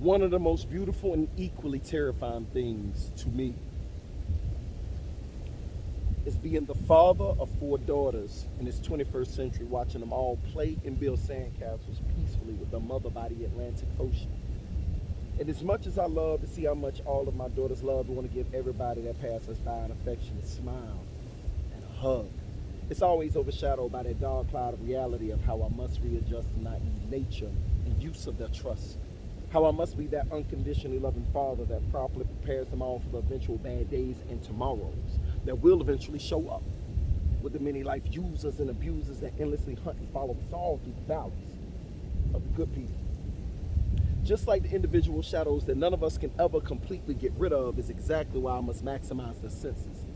One of the most beautiful and equally terrifying things to me is being the father of 4 daughters in this 21st century, watching them all play and build sandcastles peacefully with their mother by the Atlantic Ocean. And as much as I love to see how much all of my daughters love and want to give everybody that passes by an affectionate smile and a hug, it's always overshadowed by that dark cloud of reality of how I must readjust the naive nature and use of their trust. How I must be that unconditionally loving father that properly prepares them all for the eventual bad days and tomorrows that will eventually show up with the many life users and abusers that endlessly hunt and follow us all through the valleys of the good people. Just like the individual shadows that none of us can ever completely get rid of is exactly why I must maximize their senses.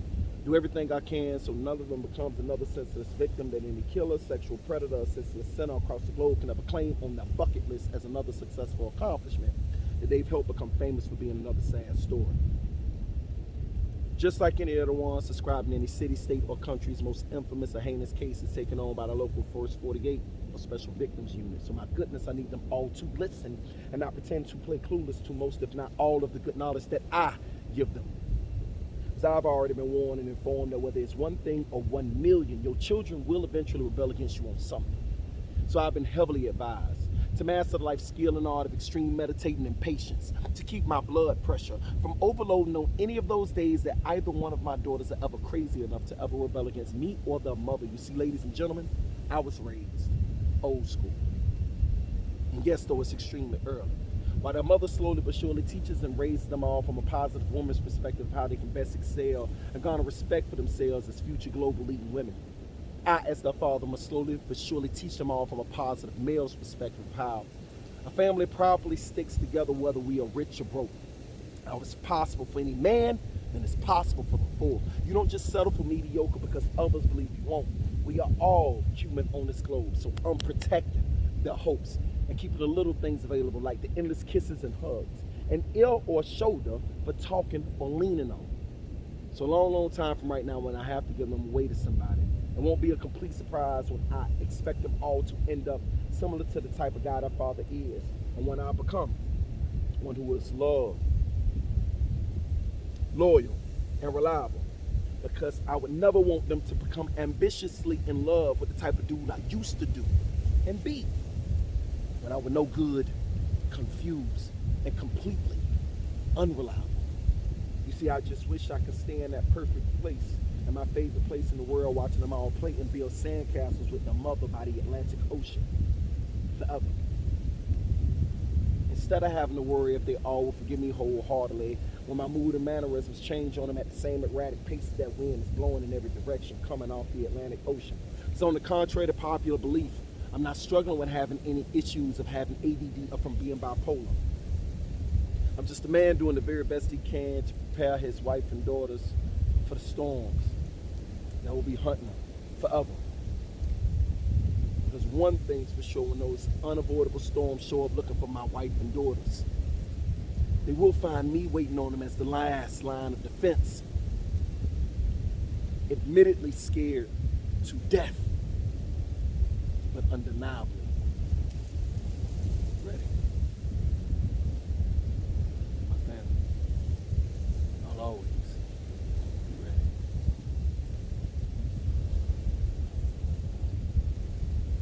Do everything I can so none of them becomes another senseless victim that any killer, sexual predator, or senseless sinner across the globe can ever claim on their bucket list as another successful accomplishment that they've helped become famous for being another sad story. Just like any other ones described in any city, state, or country's most infamous or heinous cases taken on by the local Force 48 or Special Victims Unit. So my goodness, I need them all to listen and not pretend to play clueless to most, if not all, of the good knowledge that I give them. Because I've already been warned and informed that whether it's one thing or 1 million, your children will eventually rebel against you on something. So I've been heavily advised to master the life skill and art of extreme meditating and patience, to keep my blood pressure from overloading on any of those days that either one of my daughters are ever crazy enough to ever rebel against me or their mother. You see, ladies and gentlemen, I was raised old school. And yes, though it's extremely early, while their mother slowly but surely teaches and raises them all from a positive woman's perspective of how they can best excel and garner respect for themselves as future global leading women, I, as their father, must slowly but surely teach them all from a positive male's perspective of how a family properly sticks together whether we are rich or broke. How it's possible for any man, then it's possible for the fool. You don't just settle for mediocre because others believe you won't. We are all human on this globe, so I'm protecting their hopes and keeping the little things available like the endless kisses and hugs, an ear or shoulder for talking or leaning on. So a long, long time from right now when I have to give them away to somebody, it won't be a complete surprise when I expect them all to end up similar to the type of guy their father is, and when I become one who is loved, loyal, and reliable. Because I would never want them to become ambitiously in love with the type of dude I used to do and be, when I was no good, confused, and completely unreliable. You see, I just wish I could stay in that perfect place, and my favorite place in the world, watching them all play and build sandcastles with their mother by the Atlantic Ocean forever. Instead of having to worry if they all will forgive me wholeheartedly when my mood and mannerisms change on them at the same erratic pace that wind is blowing in every direction coming off the Atlantic Ocean. So on the contrary to popular belief, I'm not struggling with having any issues of having ADD or from being bipolar. I'm just a man doing the very best he can to prepare his wife and daughters for the storms that will be hunting them forever. Because one thing's for sure, when those unavoidable storms show up looking for my wife and daughters, they will find me waiting on them as the last line of defense, admittedly scared to death, but undeniably ready.